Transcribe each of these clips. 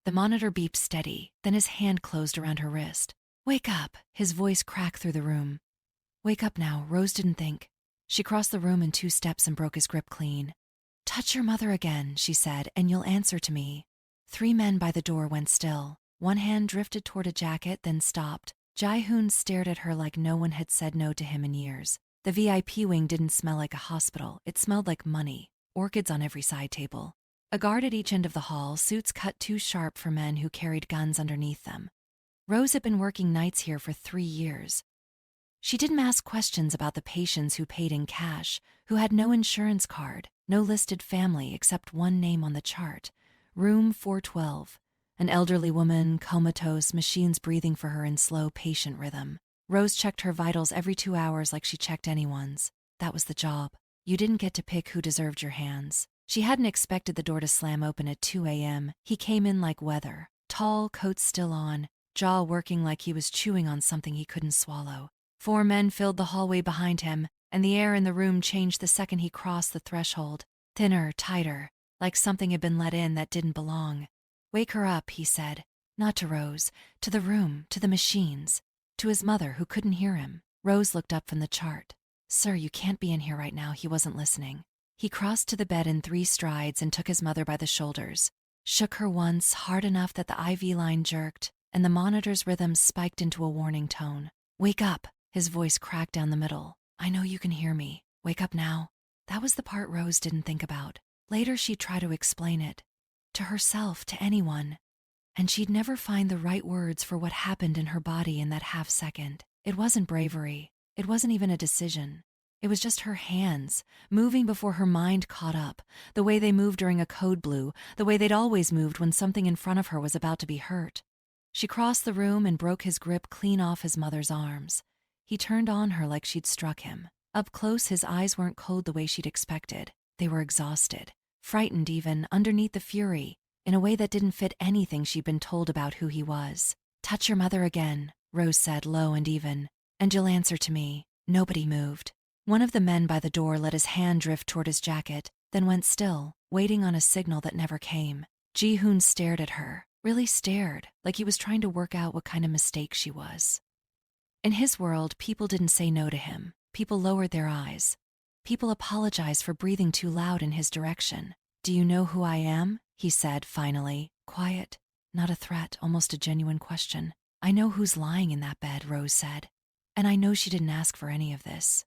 The monitor beeped steady, then his hand closed around her wrist. "Wake up!" His voice cracked through the room. "Wake up now," Rose didn't think. She crossed the room in 2 steps and broke his grip clean. "Touch your mother again," she said, "and you'll answer to me." 3 men by the door went still. One hand drifted toward a jacket, then stopped. Ji-hoon stared at her like no one had said no to him in years. The VIP wing didn't smell like a hospital, it smelled like money, orchids on every side table. A guard at each end of the hall, suits cut too sharp for men who carried guns underneath them. Rose had been working nights here for 3 years. She didn't ask questions about the patients who paid in cash, who had no insurance card, no listed family except one name on the chart. Room 412. An elderly woman, comatose, machines breathing for her in slow, patient rhythm. Rose checked her vitals every 2 hours like she checked anyone's. That was the job. You didn't get to pick who deserved your hands. She hadn't expected the door to slam open at 2 a.m. He came in like weather, tall, coat still on, jaw working like he was chewing on something he couldn't swallow. 4 men filled the hallway behind him, and the air in the room changed the second he crossed the threshold. Thinner, tighter, like something had been let in that didn't belong. "Wake her up," he said. Not to Rose, to the room, to the machines, to his mother who couldn't hear him. Rose looked up from the chart. "Sir, you can't be in here right now." He wasn't listening. He crossed to the bed in 3 strides and took his mother by the shoulders. Shook her once, hard enough that the IV line jerked, and the monitor's rhythm spiked into a warning tone. "Wake up!" His voice cracked down the middle. "I know you can hear me. Wake up now." That was the part Rose didn't think about. Later she'd try to explain it. To herself, to anyone. And she'd never find the right words for what happened in her body in that half second. It wasn't bravery. It wasn't even a decision. It was just her hands, moving before her mind caught up, the way they moved during a code blue, the way they'd always moved when something in front of her was about to be hurt. She crossed the room and broke his grip clean off his mother's arms. He turned on her like she'd struck him. Up close, his eyes weren't cold the way she'd expected. They were exhausted, frightened even, underneath the fury, in a way that didn't fit anything she'd been told about who he was. "Touch your mother again," Rose said, low and even, "and you'll answer to me." Nobody moved. One of the men by the door let his hand drift toward his jacket, then went still, waiting on a signal that never came. Ji-hoon stared at her, really stared, like he was trying to work out what kind of mistake she was. In his world, people didn't say no to him. People lowered their eyes. People apologized for breathing too loud in his direction. "Do you know who I am?" he said, finally, quiet. Not a threat, almost a genuine question. "I know who's lying in that bed," Rose said. "And I know she didn't ask for any of this."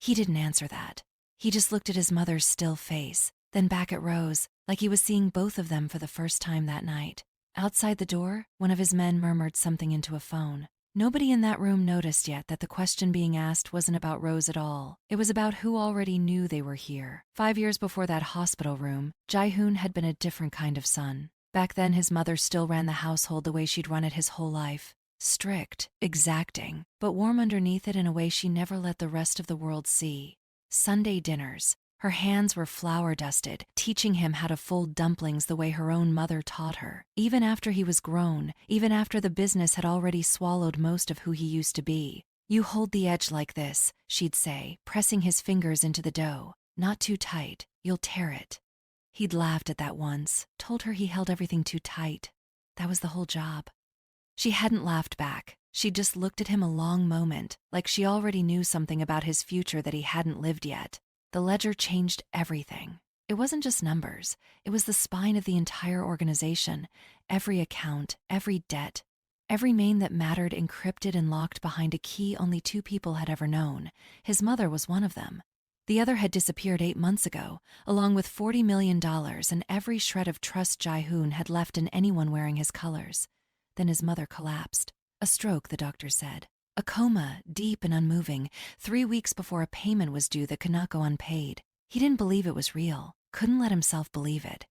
He didn't answer that. He just looked at his mother's still face, then back at Rose, like he was seeing both of them for the first time that night. Outside the door, one of his men murmured something into a phone. Nobody in that room noticed yet that the question being asked wasn't about Rose at all. It was about who already knew they were here. 5 years before that hospital room, Ji-hoon had been a different kind of son. Back then, his mother still ran the household the way she'd run it his whole life. Strict, exacting, but warm underneath it in a way she never let the rest of the world see. Sunday dinners. Her hands were flour-dusted, teaching him how to fold dumplings the way her own mother taught her. Even after he was grown, even after the business had already swallowed most of who he used to be. "You hold the edge like this," she'd say, pressing his fingers into the dough. "Not too tight, you'll tear it." He'd laughed at that once, told her he held everything too tight. That was the whole job. She hadn't laughed back. She just looked at him a long moment, like she already knew something about his future that he hadn't lived yet. The ledger changed everything. It wasn't just numbers. It was the spine of the entire organization. Every account, every debt, every name that mattered encrypted and locked behind a key only 2 people had ever known. His mother was one of them. The other had disappeared 8 months ago, along with $40 million and every shred of trust Ji-hoon had left in anyone wearing his colors. Then his mother collapsed. A stroke, the doctor said. A coma, deep and unmoving, 3 weeks before a payment was due that could not go unpaid. He didn't believe it was real, couldn't let himself believe it.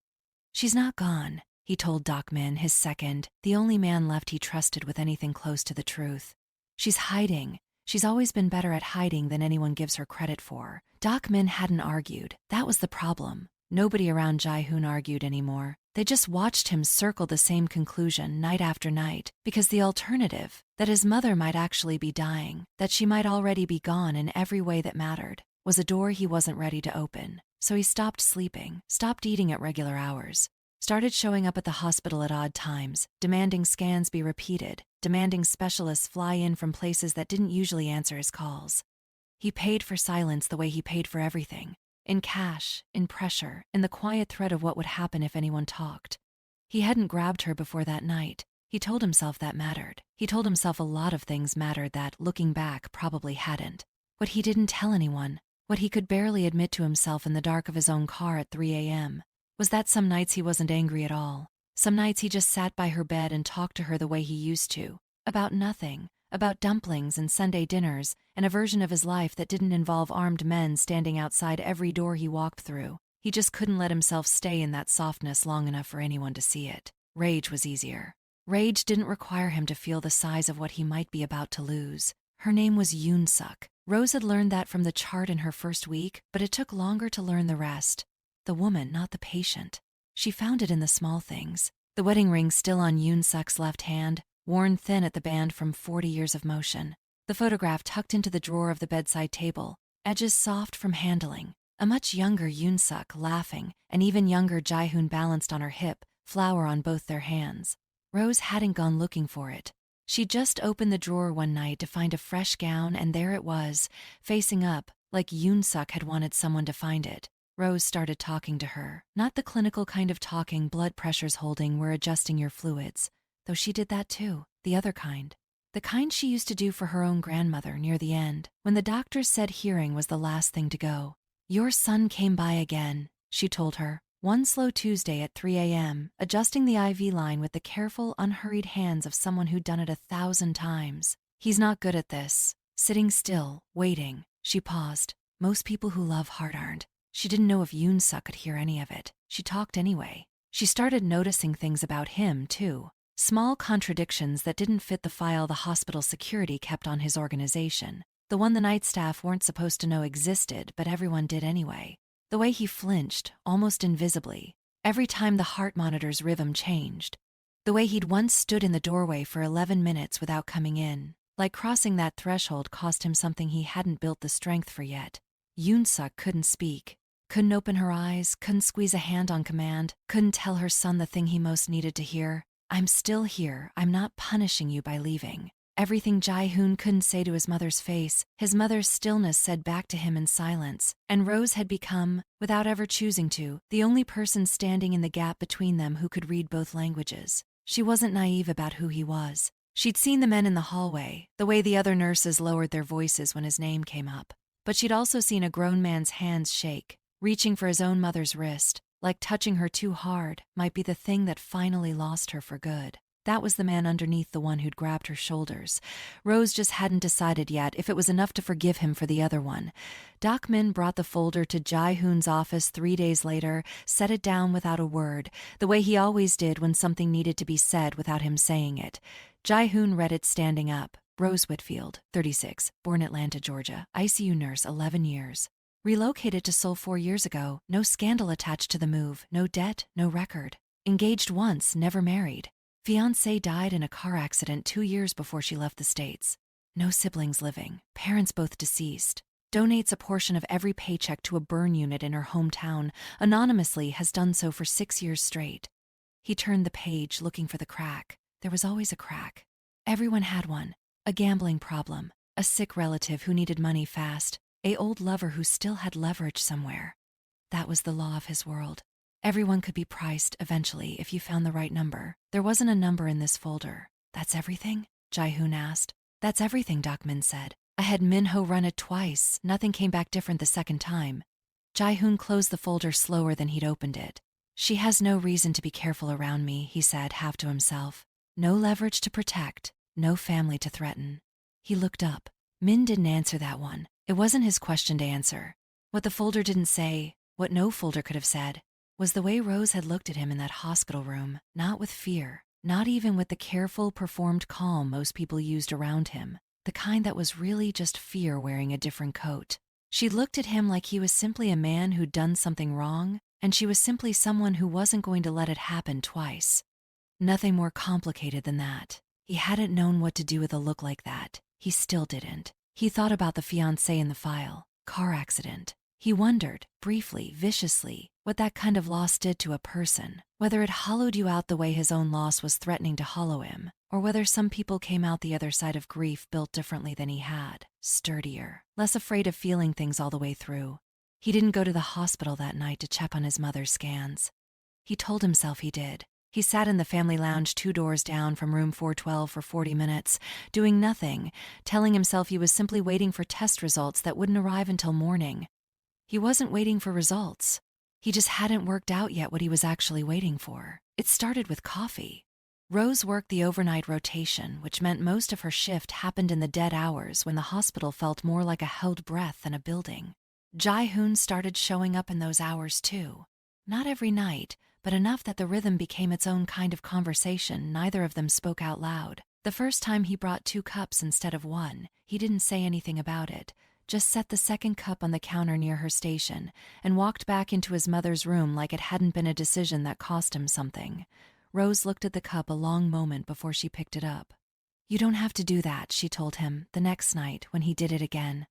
"She's not gone," he told Doc Min, his second, the only man left he trusted with anything close to the truth. "She's hiding. She's always been better at hiding than anyone gives her credit for." Doc Min hadn't argued. That was the problem. Nobody around Ji-hoon argued anymore. They just watched him circle the same conclusion night after night, because the alternative, that his mother might actually be dying, that she might already be gone in every way that mattered, was a door he wasn't ready to open. So he stopped sleeping, stopped eating at regular hours. Started showing up at the hospital at odd times, demanding scans be repeated, demanding specialists fly in from places that didn't usually answer his calls. He paid for silence the way he paid for everything. In cash, in pressure, in the quiet threat of what would happen if anyone talked. He hadn't grabbed her before that night. He told himself that mattered. He told himself a lot of things mattered that, looking back, probably hadn't. What he didn't tell anyone, what he could barely admit to himself in the dark of his own car at 3 a.m., was that some nights he wasn't angry at all. Some nights he just sat by her bed and talked to her the way he used to. About nothing. About dumplings and Sunday dinners, and a version of his life that didn't involve armed men standing outside every door he walked through. He just couldn't let himself stay in that softness long enough for anyone to see it. Rage was easier. Rage didn't require him to feel the size of what he might be about to lose. Her name was Yoon-suk. Rose had learned that from the chart in her first week, but it took longer to learn the rest. The woman, not the patient. She found it in the small things. The wedding ring still on Yoon-suk's left hand, worn thin at the band from 40 years of motion. The photograph tucked into the drawer of the bedside table, edges soft from handling. A much younger Yoon-suk laughing, an even younger Ji-hoon balanced on her hip, flower on both their hands. Rose hadn't gone looking for it. She just opened the drawer one night to find a fresh gown, and there it was, facing up, like Yoon-suk had wanted someone to find it. Rose started talking to her. Not the clinical kind of talking, blood pressures holding, we're adjusting your fluids. Though she did that too, the other kind. The kind she used to do for her own grandmother near the end, when the doctors said hearing was the last thing to go. Your son came by again, she told her, one slow Tuesday at 3 a.m., adjusting the IV line with the careful, unhurried hands of someone who'd done it 1,000 times. He's not good at this. Sitting still, waiting. She paused. Most people who love hard aren't. She didn't know if Yoon-suk could hear any of it. She talked anyway. She started noticing things about him, too. Small contradictions that didn't fit the file the hospital security kept on his organization. The one the night staff weren't supposed to know existed, but everyone did anyway. The way he flinched, almost invisibly, every time the heart monitor's rhythm changed. The way he'd once stood in the doorway for 11 minutes without coming in. Like crossing that threshold cost him something he hadn't built the strength for yet. Yoon-suk couldn't speak. Couldn't open her eyes, couldn't squeeze a hand on command, couldn't tell her son the thing he most needed to hear. I'm still here, I'm not punishing you by leaving. Everything Ji-hoon couldn't say to his mother's face, his mother's stillness said back to him in silence, and Rose had become, without ever choosing to, the only person standing in the gap between them who could read both languages. She wasn't naive about who he was. She'd seen the men in the hallway, the way the other nurses lowered their voices when his name came up. But she'd also seen a grown man's hands shake, reaching for his own mother's wrist, like touching her too hard might be the thing that finally lost her for good. That was the man underneath the one who'd grabbed her shoulders. Rose just hadn't decided yet if it was enough to forgive him for the other one. Doc Min brought the folder to Ji-hoon's office 3 days later, set it down without a word, the way he always did when something needed to be said without him saying it. Ji-hoon read it standing up. Rose Whitfield, 36, born Atlanta, Georgia, ICU nurse, 11 years. Relocated to Seoul 4 years ago, no scandal attached to the move, no debt, no record. Engaged once, never married. Fiancé died in a car accident 2 years before she left the States. No siblings living, parents both deceased. Donates a portion of every paycheck to a burn unit in her hometown, anonymously has done so for 6 years straight. He turned the page looking for the crack. There was always a crack. Everyone had one. A gambling problem, a sick relative who needed money fast, an old lover who still had leverage somewhere. That was the law of his world. Everyone could be priced, eventually, if you found the right number. There wasn't a number in this folder. That's everything? Ji-hoon asked. That's everything, Doc Min said. I had Min-ho run it twice. Nothing came back different the second time. Ji-hoon closed the folder slower than he'd opened it. She has no reason to be careful around me, he said, half to himself. No leverage to protect, no family to threaten. He looked up. Min didn't answer that one. It wasn't his question to answer. What the folder didn't say, what no folder could have said, was the way Rose had looked at him in that hospital room, not with fear, not even with the careful, performed calm most people used around him, the kind that was really just fear wearing a different coat. She looked at him like he was simply a man who'd done something wrong, and she was simply someone who wasn't going to let it happen twice. Nothing more complicated than that. He hadn't known what to do with a look like that. He still didn't. He thought about the fiancé in the file. Car accident. He wondered, briefly, viciously, what that kind of loss did to a person, whether it hollowed you out the way his own loss was threatening to hollow him, or whether some people came out the other side of grief built differently than he had, sturdier, less afraid of feeling things all the way through. He didn't go to the hospital that night to check on his mother's scans. He told himself he did. He sat in the family lounge 2 doors down from room 412 for 40 minutes, doing nothing, telling himself he was simply waiting for test results that wouldn't arrive until morning. He wasn't waiting for results. He just hadn't worked out yet what he was actually waiting for. It started with coffee. Rose worked the overnight rotation, which meant most of her shift happened in the dead hours when the hospital felt more like a held breath than a building. Ji-hoon started showing up in those hours too. Not every night, but enough that the rhythm became its own kind of conversation neither of them spoke out loud. The first time he brought 2 cups instead of 1, he didn't say anything about it, just set the second cup on the counter near her station, and walked back into his mother's room like it hadn't been a decision that cost him something. Rose looked at the cup a long moment before she picked it up. "You don't have to do that," she told him, the next night when he did it again.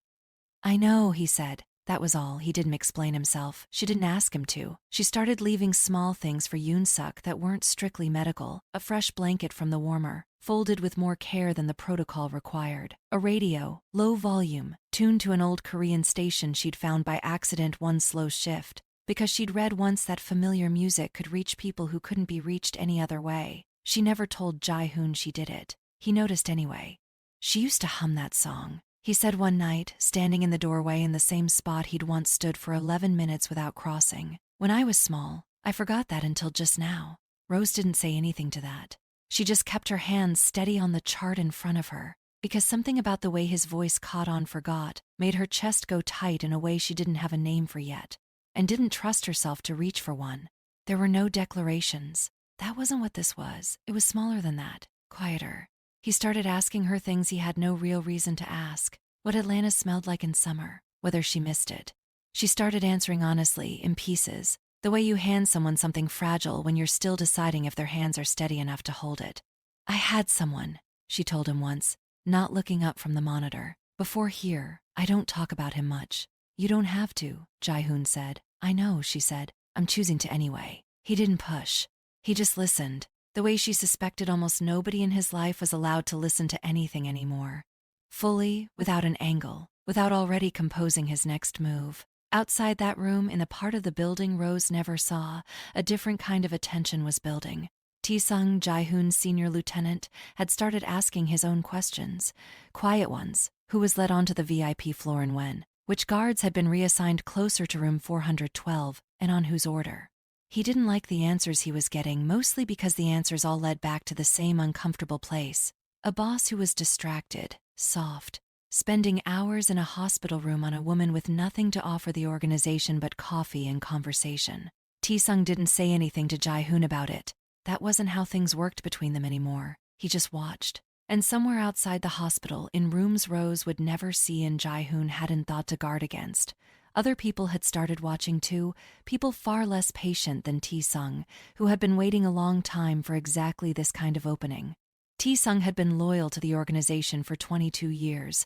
"I know," he said. That was all. He didn't explain himself. She didn't ask him to. She started leaving small things for Yoon-suk that weren't strictly medical. A fresh blanket from the warmer, folded with more care than the protocol required. A radio, low volume, tuned to an old Korean station she'd found by accident one slow shift, because she'd read once that familiar music could reach people who couldn't be reached any other way. She never told Ji-hoon she did it. He noticed anyway. "She used to hum that song," he said one night, standing in the doorway in the same spot he'd once stood for 11 minutes without crossing. "When I was small, I forgot that until just now." Rose didn't say anything to that. She just kept her hands steady on the chart in front of her, because something about the way his voice caught on forgot made her chest go tight in a way she didn't have a name for yet, and didn't trust herself to reach for one. There were no declarations. That wasn't what this was. It was smaller than that, quieter. He started asking her things he had no real reason to ask. What Atlanta smelled like in summer, whether she missed it. She started answering honestly, in pieces, the way you hand someone something fragile when you're still deciding if their hands are steady enough to hold it. "I had someone," she told him once, not looking up from the monitor. "Before here, I don't talk about him much." "You don't have to," Ji-hoon said. "I know," she said. "I'm choosing to anyway." He didn't push. He just listened, the way she suspected almost nobody in his life was allowed to listen to anything anymore. Fully, without an angle, without already composing his next move. Outside that room, in a part of the building Rose never saw, a different kind of attention was building. Tae-sung, Ji-hoon's senior lieutenant, had started asking his own questions. Quiet ones. Who was led onto the VIP floor and when? Which guards had been reassigned closer to room 412, and on whose order? He didn't like the answers he was getting, mostly because the answers all led back to the same uncomfortable place. A boss who was distracted, soft, spending hours in a hospital room on a woman with nothing to offer the organization but coffee and conversation. Tae-sung didn't say anything to Ji-hoon about it. That wasn't how things worked between them anymore. He just watched. And somewhere outside the hospital, in rooms Rose would never see and Ji-hoon hadn't thought to guard against, other people had started watching too, people far less patient than Tae-sung, who had been waiting a long time for exactly this kind of opening. Tae-sung had been loyal to the organization for 22 years,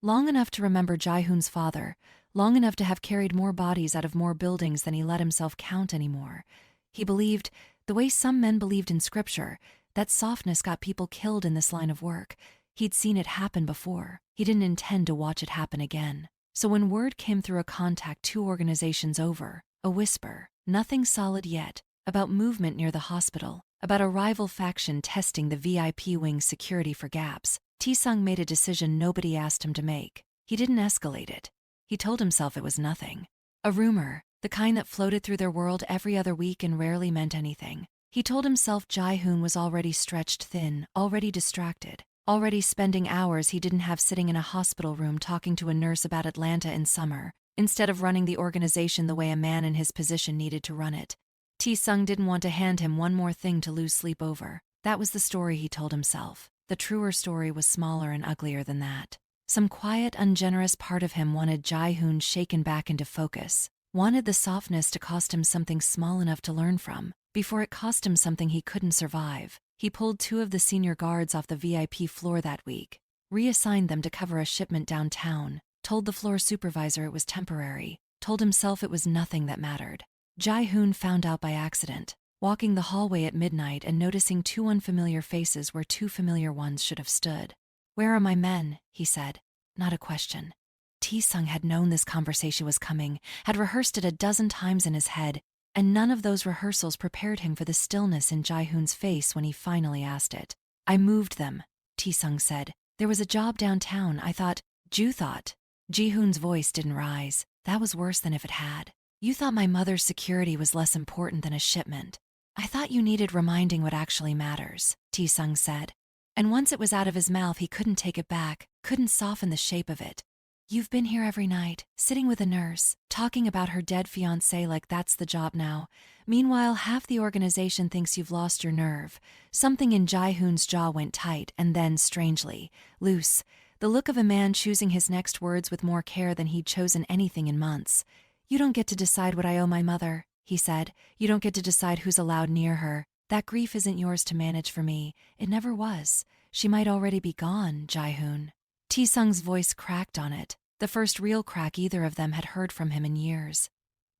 long enough to remember Ji-hoon's father, long enough to have carried more bodies out of more buildings than he let himself count anymore. He believed, the way some men believed in scripture, that softness got people killed in this line of work. He'd seen it happen before. He didn't intend to watch it happen again. So when word came through a contact 2 organizations over, a whisper, nothing solid yet, about movement near the hospital, about a rival faction testing the VIP wing's security for gaps, Tae-sung made a decision nobody asked him to make. He didn't escalate it. He told himself it was nothing. A rumor, the kind that floated through their world every other week and rarely meant anything. He told himself Ji-hoon was already stretched thin, already distracted, already spending hours he didn't have sitting in a hospital room talking to a nurse about Atlanta in summer, instead of running the organization the way a man in his position needed to run it. Tae-sung didn't want to hand him one more thing to lose sleep over. That was the story he told himself. The truer story was smaller and uglier than that. Some quiet, ungenerous part of him wanted Ji-hoon shaken back into focus, wanted the softness to cost him something small enough to learn from, before it cost him something he couldn't survive. He pulled 2 of the senior guards off the VIP floor that week, reassigned them to cover a shipment downtown, told the floor supervisor it was temporary, told himself it was nothing that mattered. Ji-hoon found out by accident, walking the hallway at midnight and noticing two unfamiliar faces where two familiar ones should have stood. "Where are my men?" he said. Not a question. Tae-sung had known this conversation was coming, had rehearsed it a dozen times in his head, and none of those rehearsals prepared him for the stillness in Ji-hoon's face when he finally asked it. "I moved them," Tae-sung said. "There was a job downtown. I thought." "You thought?" Ji-hoon's voice didn't rise. That was worse than if it had. "You thought my mother's security was less important than a shipment. I thought you needed reminding what actually matters," Tae-sung said. And once it was out of his mouth, he couldn't take it back, couldn't soften the shape of it. "You've been here every night, sitting with a nurse, talking about her dead fiancé like that's the job now. Meanwhile, half the organization thinks you've lost your nerve." Something in Ji-hoon's jaw went tight and then, strangely, loose. The look of a man choosing his next words with more care than he'd chosen anything in months. "You don't get to decide what I owe my mother," he said. "You don't get to decide who's allowed near her. That grief isn't yours to manage for me. It never was. She might already be gone, Ji-hoon." Tae-sung's voice cracked on it, the first real crack either of them had heard from him in years.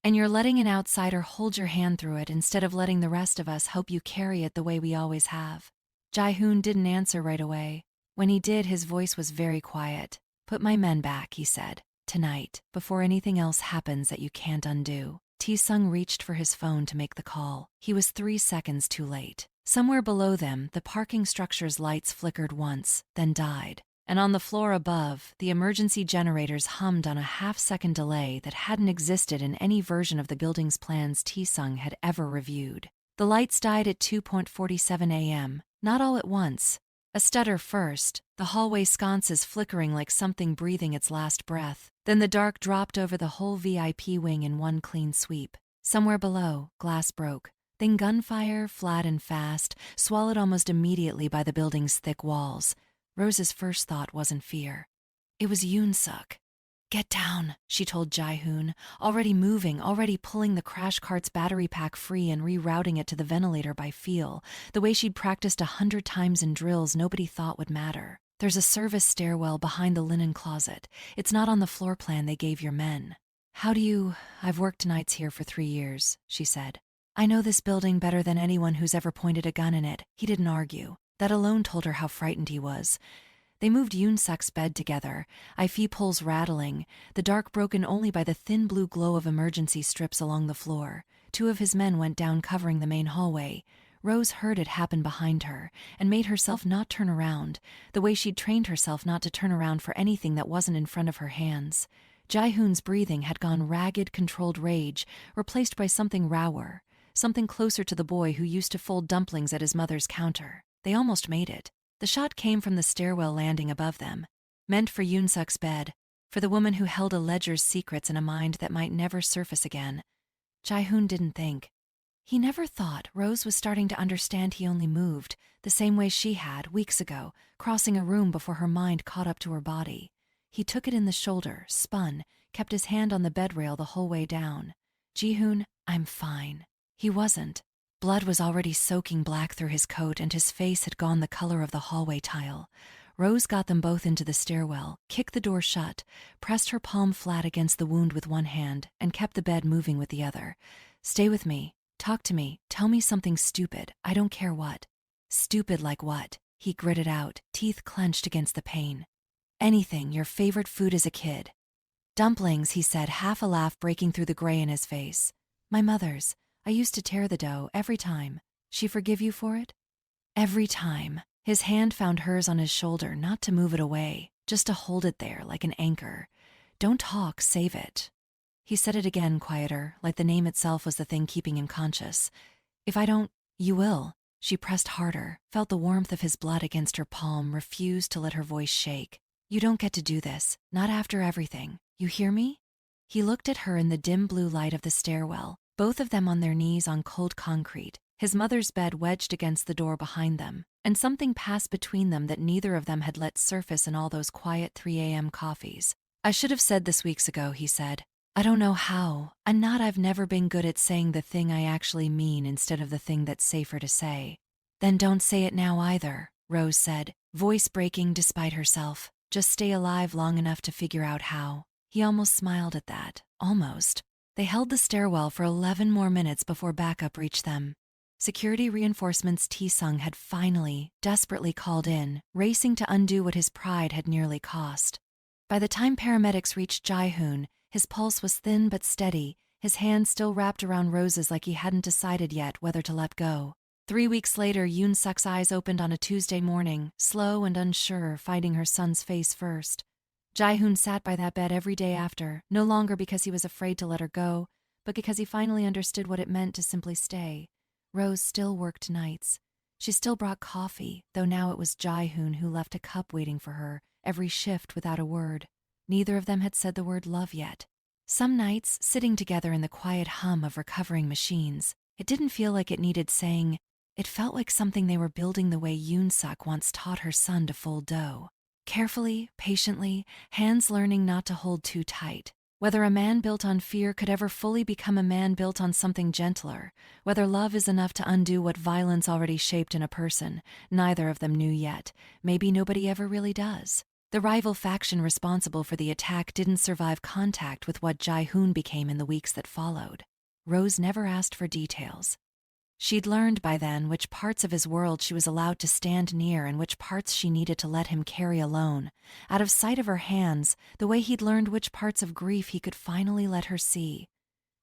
"And you're letting an outsider hold your hand through it instead of letting the rest of us help you carry it the way we always have." Ji-hoon didn't answer right away. When he did, his voice was very quiet. "Put my men back," he said. "Tonight, before anything else happens that you can't undo." Tae-sung reached for his phone to make the call. He was 3 seconds too late. Somewhere below them, the parking structure's lights flickered once, then died. And on the floor above, the emergency generators hummed on a half-second delay that hadn't existed in any version of the building's plans Tae-sung had ever reviewed. The lights died at 2:47 a.m., not all at once. A stutter first, the hallway sconces flickering like something breathing its last breath. Then the dark dropped over the whole VIP wing in one clean sweep. Somewhere below, glass broke. Then gunfire, flat and fast, swallowed almost immediately by the building's thick walls. Rose's first thought wasn't fear. It was Yoon-suk. "Get down," she told Ji-hoon, already moving, already pulling the crash cart's battery pack free and rerouting it to the ventilator by feel, the way she'd practiced 100 times in drills nobody thought would matter. "There's a service stairwell behind the linen closet. It's not on the floor plan they gave your men." "How do you—" "I've worked nights here for 3 years," she said. "I know this building better than anyone who's ever pointed a gun in it." He didn't argue. That alone told her how frightened he was. They moved Yoon-suk's bed together, IV poles rattling, the dark broken only by the thin blue glow of emergency strips along the floor. 2 of his men went down covering the main hallway. Rose heard it happen behind her, and made herself not turn around, the way she'd trained herself not to turn around for anything that wasn't in front of her hands. Ji-hoon's breathing had gone ragged, controlled rage, replaced by something rower, something closer to the boy who used to fold dumplings at his mother's counter. They almost made it. The shot came from the stairwell landing above them, meant for Yoon-suk's bed, for the woman who held a ledger's secrets in a mind that might never surface again. Ji-hoon didn't think. He never thought Rose was starting to understand he only moved, the same way she had, weeks ago, crossing a room before her mind caught up to her body. He took it in the shoulder, spun, kept his hand on the bed rail the whole way down. "Ji-hoon, I'm fine." He wasn't. Blood was already soaking black through his coat and his face had gone the color of the hallway tile. Rose got them both into the stairwell, kicked the door shut, pressed her palm flat against the wound with one hand, and kept the bed moving with the other. "Stay with me. Talk to me. Tell me something stupid. I don't care what." "Stupid like what?" he gritted out, teeth clenched against the pain. "Anything. Your favorite food as a kid." "Dumplings," he said, half a laugh breaking through the gray in his face. "My mother's. I used to tear the dough every time. She forgive you for it?" "Every time." His hand found hers on his shoulder, not to move it away, just to hold it there like an anchor. "Don't talk, save it." He said it again, quieter, like the name itself was the thing keeping him conscious. "If I don't, you will." She pressed harder, felt the warmth of his blood against her palm, refused to let her voice shake. "You don't get to do this, not after everything. You hear me?" He looked at her in the dim blue light of the stairwell, both of them on their knees on cold concrete, his mother's bed wedged against the door behind them, and something passed between them that neither of them had let surface in all those quiet 3 a.m. coffees. "I should have said this weeks ago," he said. "I don't know how. I've never been good at saying the thing I actually mean instead of the thing that's safer to say." "Then don't say it now either," Rose said, voice breaking despite herself. "Just stay alive long enough to figure out how." He almost smiled at that, almost. They held the stairwell for 11 more minutes before backup reached them. Security reinforcements Ji-sung had finally, desperately called in, racing to undo what his pride had nearly cost. By the time paramedics reached Ji-hoon, his pulse was thin but steady, his hand still wrapped around Rose's like he hadn't decided yet whether to let go. 3 weeks later, Yoon-suk's eyes opened on a Tuesday morning, slow and unsure, finding her son's face first. Ji-hoon sat by that bed every day after, no longer because he was afraid to let her go, but because he finally understood what it meant to simply stay. Rose still worked nights. She still brought coffee, though now it was Ji-hoon who left a cup waiting for her, every shift without a word. Neither of them had said the word love yet. Some nights, sitting together in the quiet hum of recovering machines, it didn't feel like it needed saying. It felt like something they were building the way Yoon-suk once taught her son to fold dough. Carefully, patiently, hands learning not to hold too tight. Whether a man built on fear could ever fully become a man built on something gentler, whether love is enough to undo what violence already shaped in a person, neither of them knew yet. Maybe nobody ever really does. The rival faction responsible for the attack didn't survive contact with what Ji-hoon became in the weeks that followed. Rose never asked for details. She'd learned by then which parts of his world she was allowed to stand near and which parts she needed to let him carry alone. Out of sight of her hands, the way he'd learned which parts of grief he could finally let her see.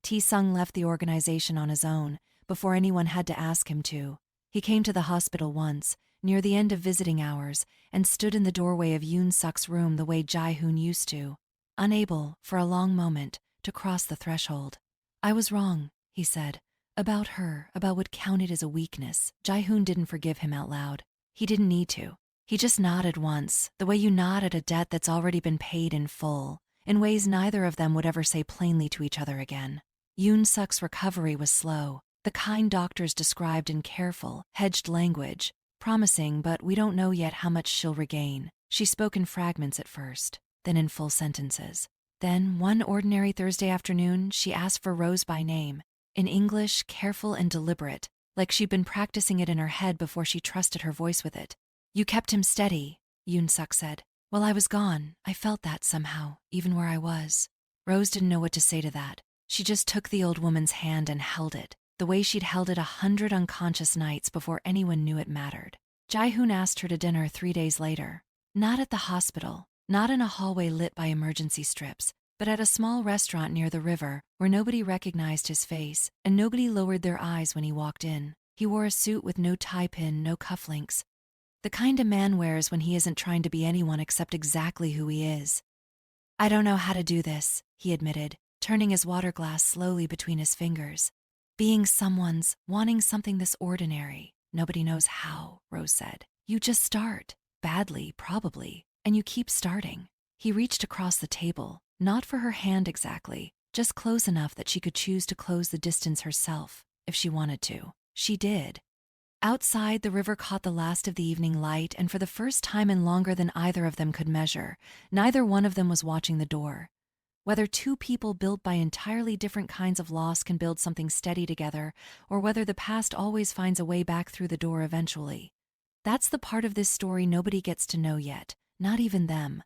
Ji-sung left the organization on his own, before anyone had to ask him to. He came to the hospital once, near the end of visiting hours, and stood in the doorway of Yoon-suk's room the way Ji-hoon used to, unable, for a long moment, to cross the threshold. "I was wrong," he said. About her, about what counted as a weakness. Ji-hoon didn't forgive him out loud. He didn't need to. He just nodded once, the way you nod at a debt that's already been paid in full, in ways neither of them would ever say plainly to each other again. Yoon-suk's recovery was slow, the kind doctors described in careful, hedged language, promising, but we don't know yet how much she'll regain. She spoke in fragments at first, then in full sentences. Then, one ordinary Thursday afternoon, she asked for Rose by name. In English, careful and deliberate, like she'd been practicing it in her head before she trusted her voice with it. "You kept him steady," Yoon-suk said. "While I was gone, I felt that somehow, even where I was." Rose didn't know what to say to that. She just took the old woman's hand and held it, the way she'd held it 100 unconscious nights before anyone knew it mattered. Ji-hoon asked her to dinner 3 days later. Not at the hospital, not in a hallway lit by emergency strips, but at a small restaurant near the river where nobody recognized his face and nobody lowered their eyes when he walked in. He wore a suit with no tie pin, no cufflinks. The kind a man wears when he isn't trying to be anyone except exactly who he is. "I don't know how to do this," he admitted, turning his water glass slowly between his fingers. "Being someone's, wanting something this ordinary. Nobody knows how," Rose said. "You just start. Badly, probably. And you keep starting." He reached across the table. Not for her hand exactly, just close enough that she could choose to close the distance herself, if she wanted to. She did. Outside, the river caught the last of the evening light, and for the first time in longer than either of them could measure, neither one of them was watching the door. Whether two people built by entirely different kinds of loss can build something steady together, or whether the past always finds a way back through the door eventually. That's the part of this story nobody gets to know yet, not even them.